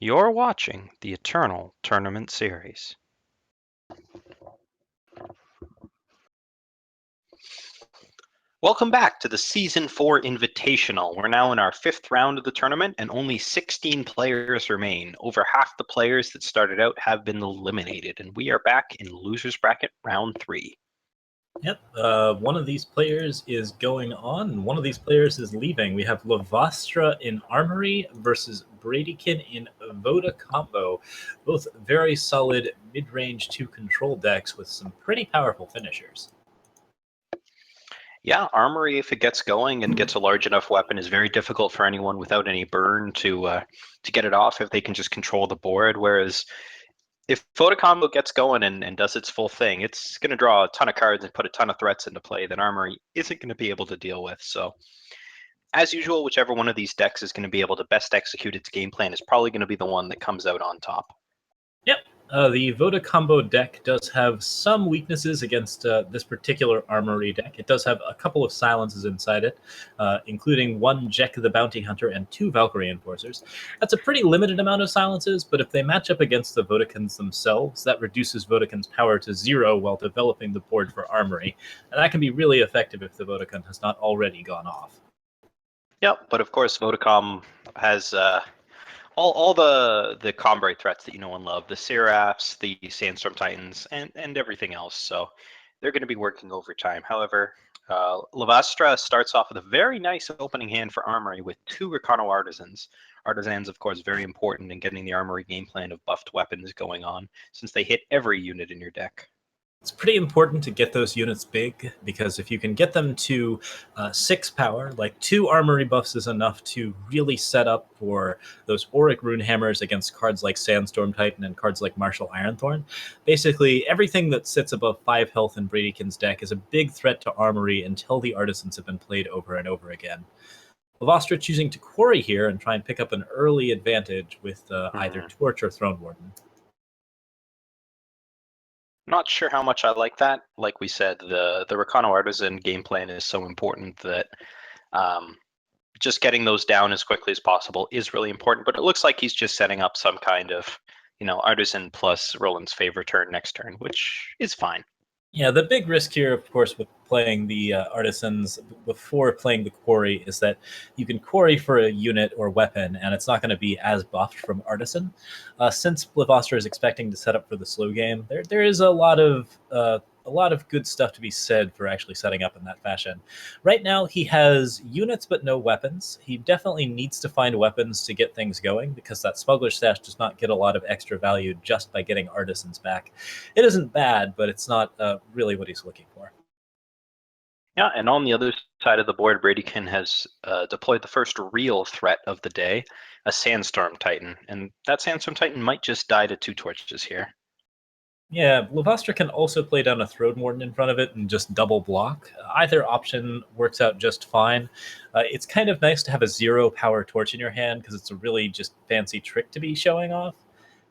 You're watching the Eternal Tournament Series. Welcome back to the Season 4 Invitational. We're now in our 5th round of the tournament, and only 16 players remain. Over half the players that started out have been eliminated, and we are back in Loser's Bracket Round 3. Yep, one of these players is going on, and one of these players is leaving. We have Lavastra in Armory versus Bradykin in Voda Combo. Both very solid mid-range 2 control decks with some pretty powerful finishers. Yeah, Armory, if it gets going and gets a large enough weapon, is very difficult for anyone without any burn to get it off if they can just control the board, whereas if Voda Combo gets going and does its full thing, it's going to draw a ton of cards and put a ton of threats into play that Armory isn't going to be able to deal with. So, as usual, whichever one of these decks is going to be able to best execute its game plan is probably going to be the one that comes out on top. Yep, the Voda Combo deck does have some weaknesses against this particular Armory deck. It does have a couple of silences inside it, including 1 Jek the Bounty Hunter and 2 Valkyrie Enforcers. That's a pretty limited amount of silences, but if they match up against the Vodakins themselves, that reduces Vodakin's power to 0 while developing the board for Armory, and that can be really effective if the Vodakin has not already gone off. Yep, but of course, Vodacom has all the Combray threats that you know and love, the Seraphs, the Sandstorm Titans, and everything else. So they're going to be working overtime. However, Lavastra starts off with a very nice opening hand for Armory with 2 Recano Artisans. Artisans, of course, very important in getting the Armory game plan of buffed weapons going on, since they hit every unit in your deck. It's pretty important to get those units big, because if you can get them to 6 power, like 2 Armory buffs is enough to really set up for those Auric Runehammers against cards like Sandstorm Titan and cards like Martial Ironthorn. Basically, everything that sits above 5 health in Bradykin's deck is a big threat to Armory until the Artisans have been played over and over again. Lavastra choosing to quarry here and try and pick up an early advantage with either Torch or Throne Warden. Not sure how much I like that. Like we said, the Recano Artisan game plan is so important that just getting those down as quickly as possible is really important. But it looks like he's just setting up some kind of, Artisan plus Roland's favor turn next turn, which is fine. Yeah, the big risk here, of course, with playing the Artisans before playing the Quarry is that you can Quarry for a unit or weapon, and it's not going to be as buffed from Artisan. Since Lavastra is expecting to set up for the slow game, there is a lot of good stuff to be said for actually setting up in that fashion. Right now, he has units but no weapons. He definitely needs to find weapons to get things going, because that Smuggler's Stash does not get a lot of extra value just by getting Artisans back. It isn't bad, but it's not really what he's looking for. Yeah, and on the other side of the board, Bradykin has deployed the first real threat of the day, a Sandstorm Titan. And that Sandstorm Titan might just die to 2 torches here. Yeah, Lavastra can also play down a Throne Warden in front of it and just double block. Either option works out just fine. It's kind of nice to have a 0 power torch in your hand, because it's a really just fancy trick to be showing off.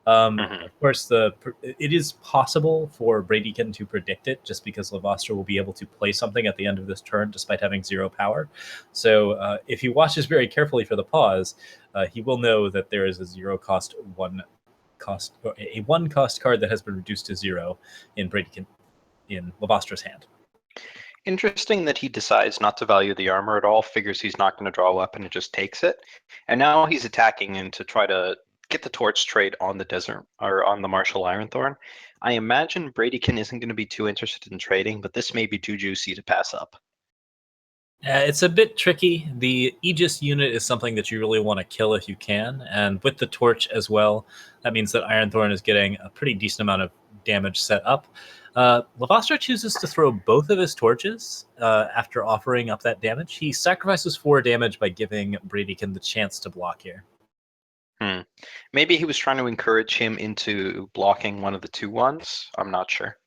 Of course, it is possible for Bradykin to predict it, just because Lavastra will be able to play something at the end of this turn despite having 0 power. So if he watches very carefully for the pause, he will know that there is a 0 cost a 1 cost card that has been reduced to 0 in Lavastra's hand. Interesting that he decides not to value the armor at all, figures he's not going to draw a weapon and just takes it. And now he's attacking in to try to get the torch trade on the desert or on the Martial Ironthorn. I imagine Bradykin isn't going to be too interested in trading, but this may be too juicy to pass up. It's a bit tricky. The Aegis unit is something that you really want to kill if you can, and with the torch as well, that means that Ironthorn is getting a pretty decent amount of damage set up. Lavastra chooses to throw both of his torches after offering up that damage. He sacrifices 4 damage by giving Bradykin the chance to block here. Maybe he was trying to encourage him into blocking one of the 2/1s. I'm not sure.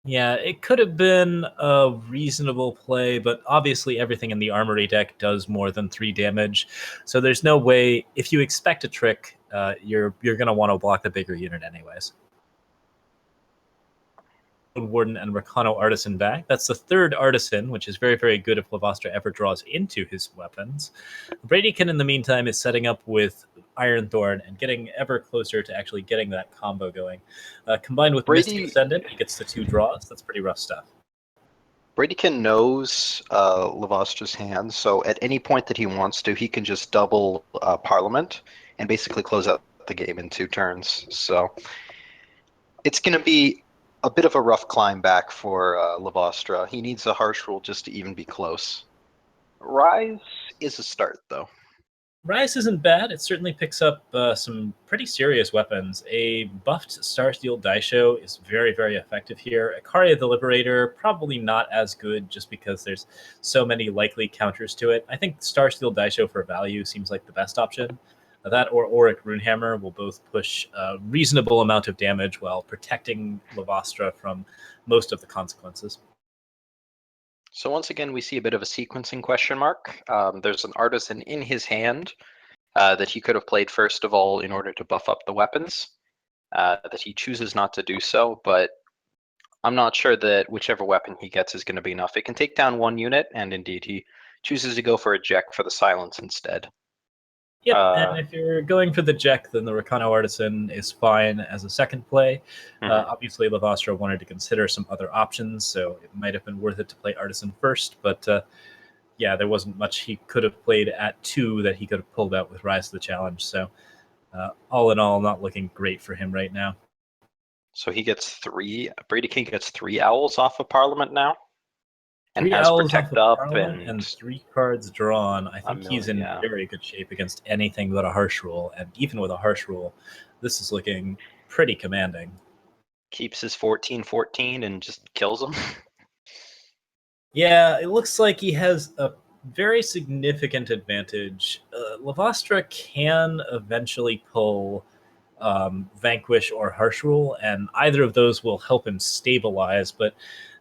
Yeah, it could have been a reasonable play, but obviously everything in the Armory deck does more than 3 damage. So there's no way, if you expect a trick, you're going to want to block the bigger unit anyways. Warden and Recano Artisan back. That's the 3rd Artisan, which is very, very good if Lavastra ever draws into his weapons. Bradykin, in the meantime, is setting up with Iron Thorn and getting ever closer to actually getting that combo going. Combined with Mystic Brady Ascendant, he gets the 2 draws. That's pretty rough stuff. Bradykin knows Lavostra's hand, so at any point that he wants to, he can just double Parliament and basically close out the game in 2 turns. So it's going to be a bit of a rough climb back for Lavostra. He needs a harsh rule just to even be close. Rise is a start, though. Rise isn't bad. It certainly picks up some pretty serious weapons. A buffed Starsteel Daisho is very, very effective here. Ikaria the Liberator, probably not as good just because there's so many likely counters to it. I think Starsteel Daisho for value seems like the best option. That or Auric Runehammer will both push a reasonable amount of damage while protecting Lavostra from most of the consequences. So once again, we see a bit of a sequencing question mark. There's an Artisan in his hand that he could have played first of all in order to buff up the weapons. That he chooses not to do so, but I'm not sure that whichever weapon he gets is going to be enough. It can take down 1 unit, and indeed he chooses to go for a Jack for the silence instead. Yep, and if you're going for the Jack, then the Rakano Artisan is fine as a second play. Obviously, Lavostra wanted to consider some other options, so it might have been worth it to play Artisan first, but yeah, there wasn't much he could have played at 2 that he could have pulled out with Rise to the Challenge, so all in all, not looking great for him right now. So he gets 3. Brady King gets 3 owls off of Parliament now. And 3 has owls Protect off of up Parliament and 3 cards drawn. I think he's in very good shape against anything but a harsh rule, and even with a harsh rule, this is looking pretty commanding. Keeps his 14/14 and just kills him. Yeah, it looks like he has a very significant advantage. Lavostra can eventually pull Vanquish or Harsh Rule, and either of those will help him stabilize, but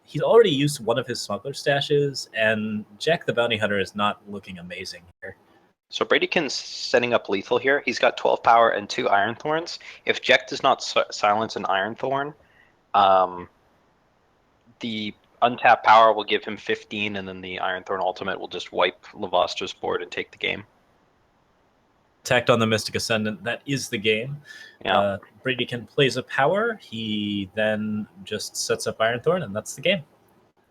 he's already used one of his smuggler stashes, and Jack the Bounty Hunter is not looking amazing here. So Bradykin's setting up lethal here. He's got 12 power and 2 Iron Thorns. If Jack does not silence an Iron Thorn, the untapped power will give him 15, and then the Iron Thorn ultimate will just wipe Lavostra's board and take the game. Attacked on the Mystic Ascendant, that is the game. Yeah. Bradykin plays a power. He then just sets up Iron Thorn, and that's the game.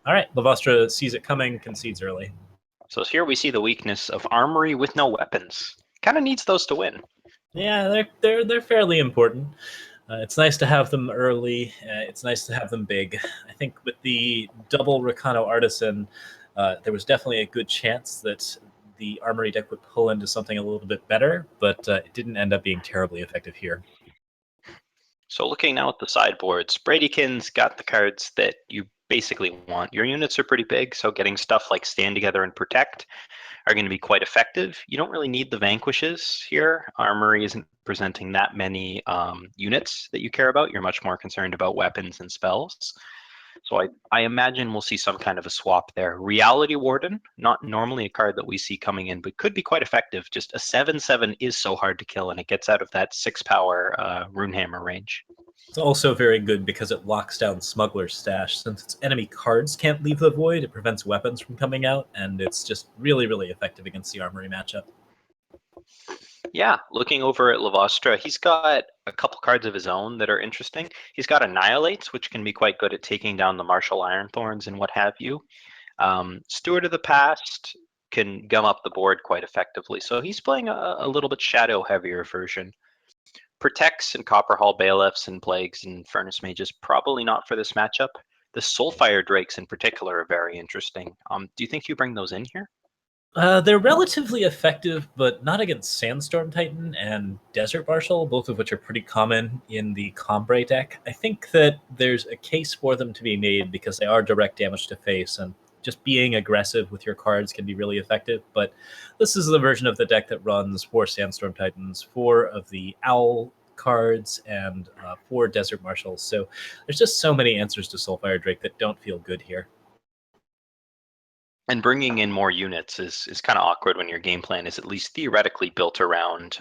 All right, Lavostra sees it coming, concedes early. So here we see the weakness of Armory with no weapons. Kind of needs those to win. Yeah, they're fairly important. It's nice to have them early. It's nice to have them big. I think with the double Rakano Artisan, there was definitely a good chance that the Armory deck would pull into something a little bit better, but it didn't end up being terribly effective here. So looking now at the sideboards, Bradykin's got the cards that you basically want. Your units are pretty big, so getting stuff like Stand Together and Protect are going to be quite effective. You don't really need the Vanquishes here. Armory isn't presenting that many units that you care about. You're much more concerned about weapons and spells. So I imagine we'll see some kind of a swap there. Reality Warden, not normally a card that we see coming in, but could be quite effective. Just a 7/7 is so hard to kill, and it gets out of that 6 power Runehammer range. It's also very good because it locks down Smuggler's Stash. Since its enemy cards can't leave the void, it prevents weapons from coming out, and it's just really, really effective against the Armory matchup. Yeah, looking over at Lavostra, he's got a couple cards of his own that are interesting. He's got Annihilates, which can be quite good at taking down the Martial Ironthorns and what have you. Steward of the Past can gum up the board quite effectively, so he's playing a little bit shadow heavier version. Protects and Copperhall Bailiffs and Plagues and Furnace Mages, probably not for this matchup. The Soulfire Drakes in particular are very interesting. Do you think you bring those in here? They're relatively effective, but not against Sandstorm Titan and Desert Marshal, both of which are pretty common in the Combray deck. I think that there's a case for them to be made because they are direct damage to face, and just being aggressive with your cards can be really effective. But this is the version of the deck that runs 4 Sandstorm Titans, 4 of the Owl cards, and 4 Desert Marshals. So there's just so many answers to Soulfire Drake that don't feel good here. And bringing in more units is kind of awkward when your game plan is at least theoretically built around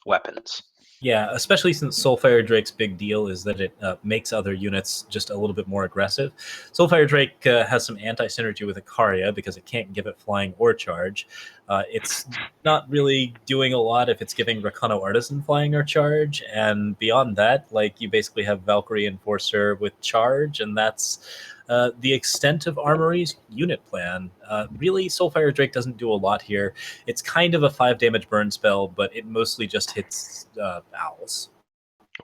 weapons. Yeah, especially since Soulfire Drake's big deal is that it makes other units just a little bit more aggressive. Soulfire Drake has some anti-synergy with Icaria because it can't give it flying or charge. It's not really doing a lot if it's giving Rakano Artisan flying or charge, and beyond that, like you basically have Valkyrie Enforcer with charge, and that's the extent of Armory's unit plan. Really, Soulfire Drake doesn't do a lot here. It's kind of a 5 damage burn spell, but it mostly just hits owls.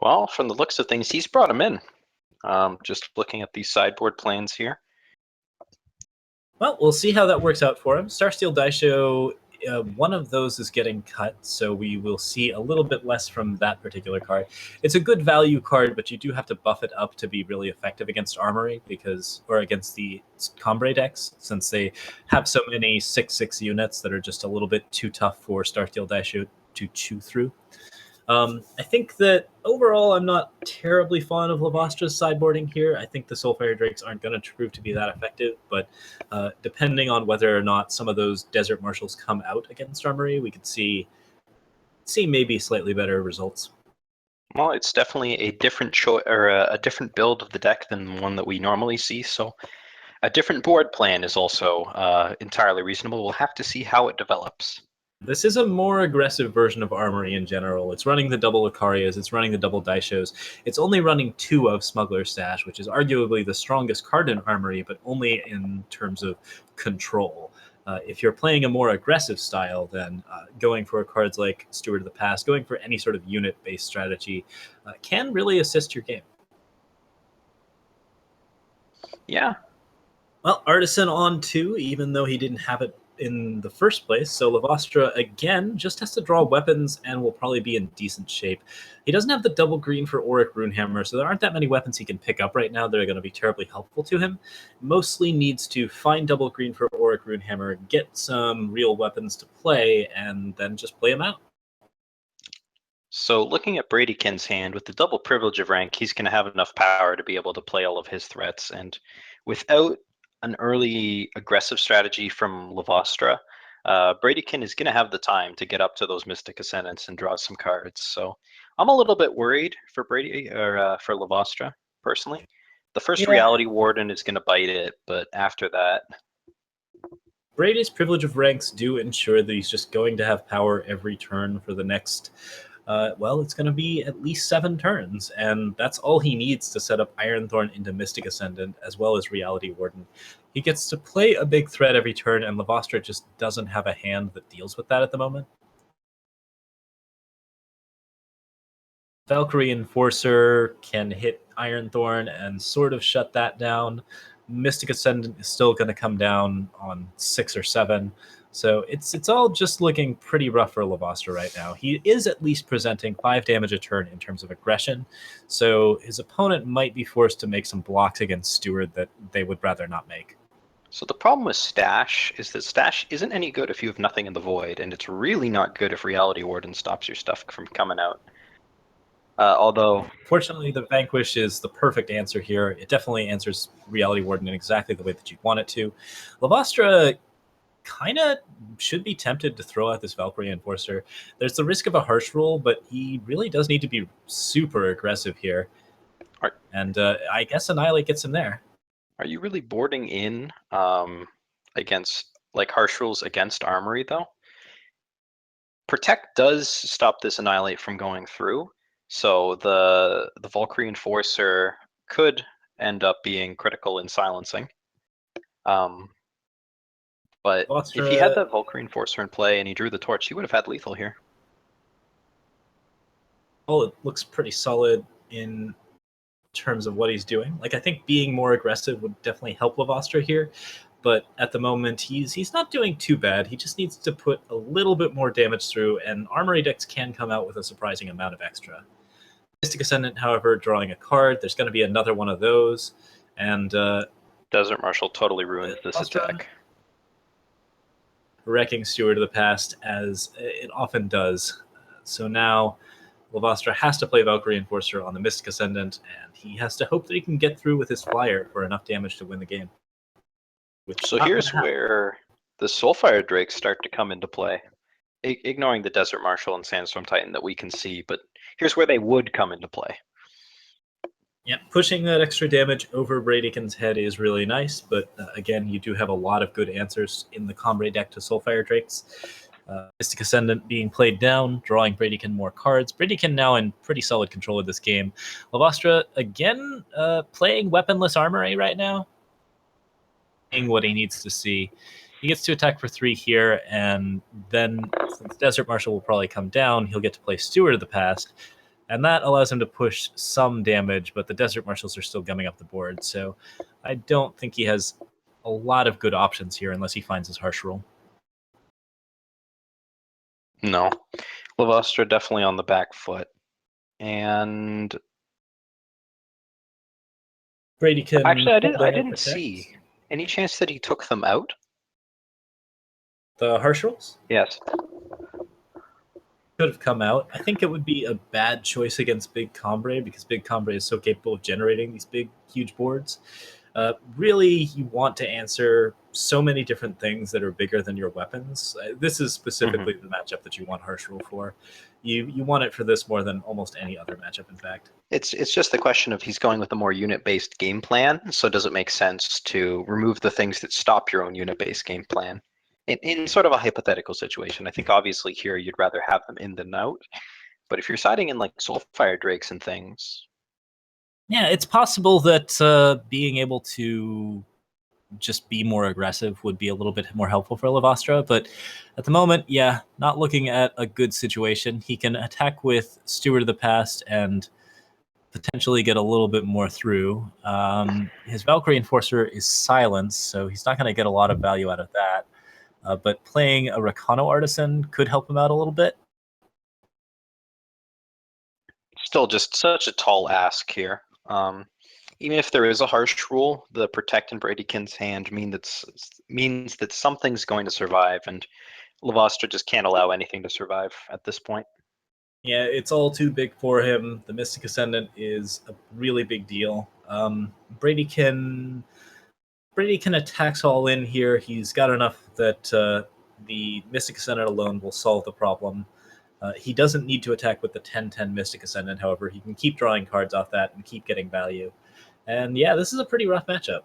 Well, from the looks of things, he's brought him in. Just looking at these sideboard plans here. Well, we'll see how that works out for him. Starsteel Daisho, one of those is getting cut, so we will see a little bit less from that particular card. It's a good value card, but you do have to buff it up to be really effective against Armory or against the Combray decks, since they have so many 6/6 units that are just a little bit too tough for Starsteel Daisho to chew through. I think that overall, I'm not terribly fond of Lavastra's sideboarding here. I think the Soulfire Drakes aren't going to prove to be that effective, but depending on whether or not some of those Desert Marshals come out against Armory, we could see maybe slightly better results. Well, it's definitely a different choice or a different build of the deck than one that we normally see. So a different board plan is also entirely reasonable. We'll have to see how it develops. This is a more aggressive version of Armory in general. It's running the double Icarias, it's running the double Daishos. It's only running 2 of Smuggler's Stash, which is arguably the strongest card in Armory, but only in terms of control. If you're playing a more aggressive style, then going for cards like Steward of the Past, going for any sort of unit-based strategy can really assist your game. Yeah. Well, Artisan on 2, even though he didn't have it in the first place. So Lavastra, again, just has to draw weapons and will probably be in decent shape. He doesn't have the double green for Auric Runehammer, so there aren't that many weapons he can pick up right now that are going to be terribly helpful to him. Mostly needs to find double green for Auric Runehammer, get some real weapons to play, and then just play him out. So looking at Bradykin's hand, with the double privilege of rank, he's going to have enough power to be able to play all of his threats. And without an early aggressive strategy from Lavastra, Bradykin is going to have the time to get up to those Mystic Ascendants and draw some cards. So I'm a little bit worried for for Lavastra personally. The first Yeah, Reality Warden is going to bite it, but after that, Brady's privilege of ranks do ensure that he's just going to have power every turn for the next it's going to be at least 7 turns, and that's all he needs to set up Ironthorn into Mystic Ascendant as well as Reality Warden. He gets to play a big threat every turn, and Lavastra just doesn't have a hand that deals with that at the moment. Valkyrie Enforcer can hit Ironthorn and sort of shut that down. Mystic Ascendant is still going to come down on 6 or 7. So it's all just looking pretty rough for Lavastra right now. He is at least presenting 5 damage a turn in terms of aggression, so his opponent might be forced to make some blocks against Steward that they would rather not make. so the problem with Stash is that Stash isn't any good if you have nothing in the void, and it's really not good if Reality Warden stops your stuff from coming out. Although, fortunately, the Vanquish is the perfect answer here. It definitely answers Reality Warden in exactly the way that you want it to. Lavastra kind of should be tempted to throw out this Valkyrie Enforcer. There's the risk of a harsh rule, but he really does need to be super aggressive here. Are, and I guess Annihilate gets him there. are you really boarding in against like harsh rules against Armory though? Protect does stop this Annihilate from going through, so the Valkyrie Enforcer could end up being critical in silencing. But if he had Lavastra, that Valkyrie Enforcer in play and he drew the torch, he would have had lethal here. it looks pretty solid in terms of what he's doing. Like, I think being more aggressive would definitely help Lavastra here, but at the moment he's not doing too bad. He just needs to put a little bit more damage through, and Armory decks can come out with a surprising amount of extra. Mystic Ascendant, however, drawing a card, there's going to be another one of those, and Desert Marshal totally ruins this Lavastra attack. wrecking Steward of the Past, as it often does. So now Lavastra has to play Valkyrie Enforcer on the Mystic Ascendant, and he has to hope that he can get through with his flyer for enough damage to win the game. So here's where the Soulfire Drakes start to come into play. ignoring the Desert Marshal and Sandstorm Titan that we can see, but here's where they would come into play. Yeah, pushing that extra damage over Bradykin's head is really nice, but again, you do have a lot of good answers in the Combray deck to Soulfire Drakes. Mystic Ascendant being played down, drawing Bradykin more cards. Bradykin now in pretty solid control of this game. Lavastra, again, playing Weaponless Armory right now. Seeing what he needs to see. He gets to attack for 3 here, and then since Desert Marshal will probably come down, he'll get to play Steward of the Past, and that allows him to push some damage, but the Desert Marshals are still gumming up the board, so I don't think he has a lot of good options here unless he finds his Harsh Rule. No. Lavastra definitely on the back foot. And Bradykin actually, I holding up didn't the see text. any chance that he took them out. The Harsh Rules Yes. could have come out. I think it would be a bad choice against Big Combray because Big Combray is so capable of generating these big, huge boards. Really, you want to answer so many different things that are bigger than your weapons. This is specifically the matchup that you want Harsh Rule for. You want it for this more than almost any other matchup, in fact. It's just the question of he's going with a more unit-based game plan, so does it make sense to remove the things that stop your own unit-based game plan? In sort of a hypothetical situation, I think obviously here you'd rather have them in than out, but if you're siding in like Soulfire Drakes and things, Yeah, it's possible that being able to just be more aggressive would be a little bit more helpful for Lavastra, but at the moment, yeah, not looking at a good situation. He can attack with Steward of the Past and potentially get a little bit more through. His Valkyrie Enforcer is Silence, so he's not going to get a lot of value out of that. But playing a Recano Artisan could help him out a little bit. still just such a tall ask here. Even if there is a harsh rule, the Protect and Bradykin's hand means that something's going to survive, and Lavastra just can't allow anything to survive at this point. Yeah, it's all too big for him. The Mystic Ascendant is a really big deal. Bradykin attacks all in here. He's got enough that the Mystic Ascendant alone will solve the problem. He doesn't need to attack with the 10-10 Mystic Ascendant, however. He can keep drawing cards off that and keep getting value. And yeah, this is a pretty rough matchup.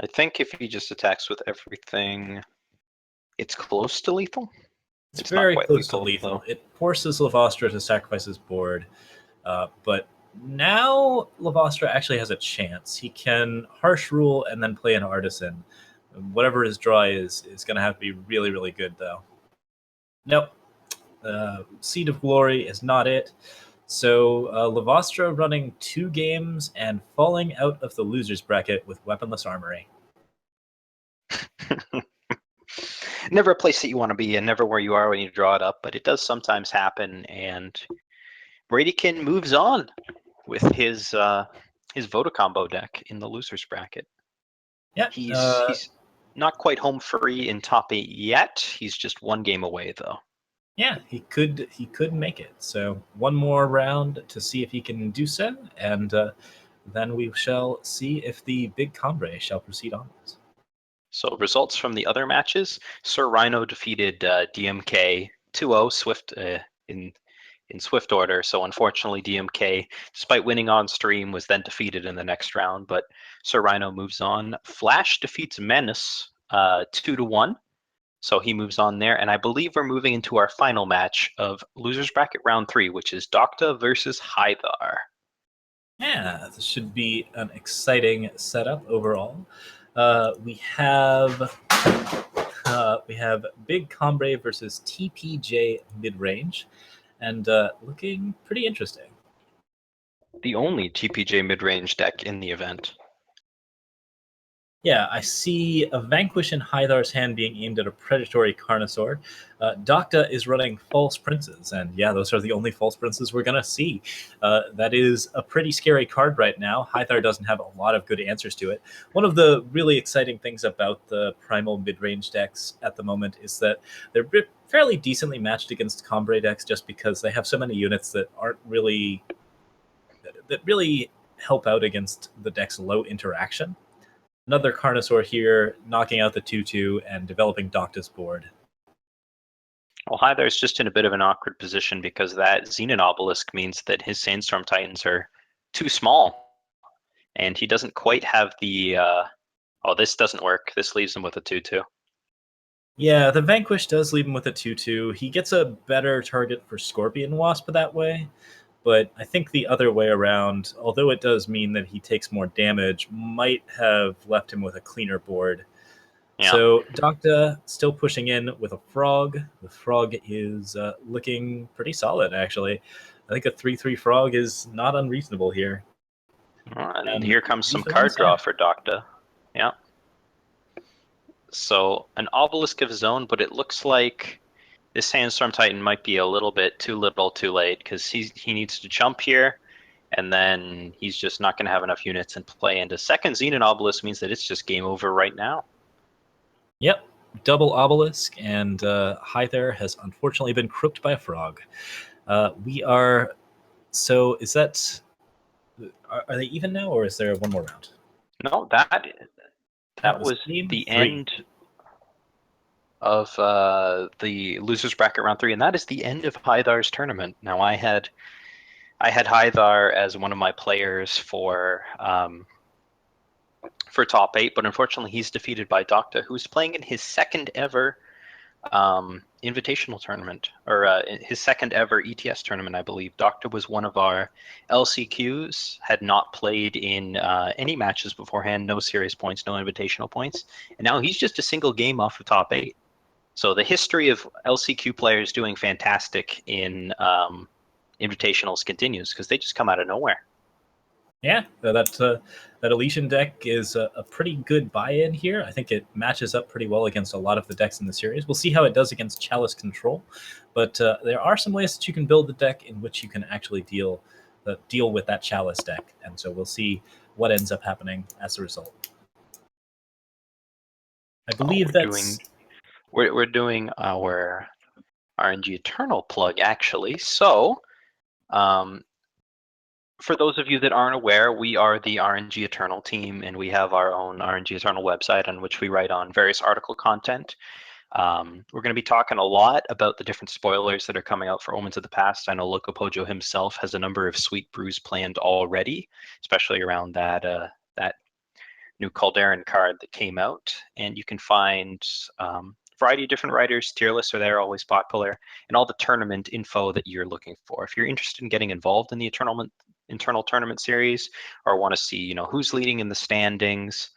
I think if he just attacks with everything, it's close to lethal. It's Not very quite close to lethal, lethal. though. It forces Lavastra to sacrifice his board, but now Lavastra actually has a chance. He can Harsh Rule and then play an Artisan. Whatever his draw is going to have to be really, really good, though. Nope. Seed of Glory is not it. So Lavastra running 2 games and falling out of the loser's bracket with Weaponless Armory. Never a place that you want to be and never where you are when you draw it up, but it does sometimes happen, and Bradykin moves on with his Vodacombo deck in the loser's bracket. Yeah. He's not quite home free in top 8 yet. He's just 1 game away, though. Yeah, he could make it. So one more round to see if he can do so, and then we shall see if the big Combray shall proceed onwards. So results from the other matches: Sir Rhino defeated DMK 2-0 Swift in swift order. So unfortunately, DMK, despite winning on stream, was then defeated in the next round. But Sir Rhino moves on. Flash defeats Menace 2-1. So he moves on there, and I believe we're moving into our final match of losers bracket round 3, which is Docta versus Hythar. Yeah, this should be an exciting setup overall. We have Big Combray versus TPJ Midrange, and looking pretty interesting. The only TPJ mid-range deck in the event. Yeah, I see a Vanquish in Hythar's hand being aimed at a predatory Carnosaur. Docta is running False Princes, and yeah, those are the only False Princes we're going to see. That is a pretty scary card right now. Hythar doesn't have a lot of good answers to it. One of the really exciting things about the Primal mid-range decks at the moment is that they're fairly decently matched against Combray decks just because they have so many units that really help out against the deck's low interaction. Another Carnosaur here, knocking out the 2-2 and developing Docta's board. Well, Hythar's just in a bit of an awkward position because that Xenon Obelisk means that his Sandstorm Titans are too small, and he doesn't quite have the. Oh, this doesn't work. This leaves him with a 2/2. Yeah, the Vanquish does leave him with a 2/2. He gets a better target for Scorpion Wasp that way, but I think the other way around, although it does mean that he takes more damage, might have left him with a cleaner board. Yeah. So Docta still pushing in with a Frog. The Frog is looking pretty solid, actually. I think a 3/3 Frog is not unreasonable here. And here comes some he's on the card draw side. for Docta. Yeah. So an Obelisk of his own, but it looks like this Sandstorm Titan might be a little bit too little too late because he needs to jump here, and then he's just not going to have enough units in play. And a second Xenon Obelisk means that it's just game over right now. Yep, double Obelisk, and Hyther has unfortunately been crooked by a Frog. We are... So is that... Are they even now, or is there one more round? No, that was game the 3. end of the losers bracket round 3, and that is the end of Hythar's tournament. Now I had Hythar as one of my players for top 8, but unfortunately he's defeated by Docta, who's playing in his second ever invitational tournament, or his second ever ETS tournament, I believe. Docta was one of our LCQs, had not played in any matches beforehand, no serious points, no invitational points, and now he's just a single game off of top 8. So the history of LCQ players doing fantastic in invitationals continues because they just come out of nowhere. Yeah, that Elysian deck is a pretty good buy-in here. I think it matches up pretty well against a lot of the decks in the series. We'll see how it does against Chalice Control, but there are some ways that you can build the deck in which you can actually deal with that Chalice deck, and so we'll see what ends up happening as a result. I believe we're doing our aReNGee Eternal plug, actually. So for those of you that aren't aware, we are the aReNGee Eternal team, and we have our own aReNGee Eternal website on which we write on various article content. We're going to be talking a lot about the different spoilers that are coming out for Omens of the Past. I know LocoPojo himself has a number of sweet brews planned already, especially around that new Calderon card that came out. And you can find a variety of different writers. Tier lists are there, always popular, and all the tournament info that you're looking for. If you're interested in getting involved in the internal tournament series, or want to see, who's leading in the standings,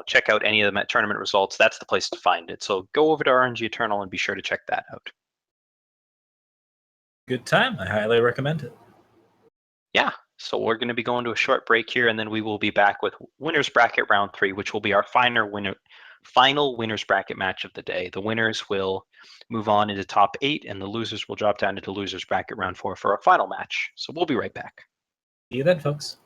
check out any of the tournament results, that's the place to find it. So go over to aReNGee Eternal and be sure to check that out. good time. I highly recommend it. Yeah, so we're going to be going to a short break here, and then we will be back with Winners Bracket Round 3, which will be our final Winners Bracket match of the day. The winners will move on into top 8, and the losers will drop down into Losers Bracket Round 4 for our final match. So we'll be right back. See you then, folks.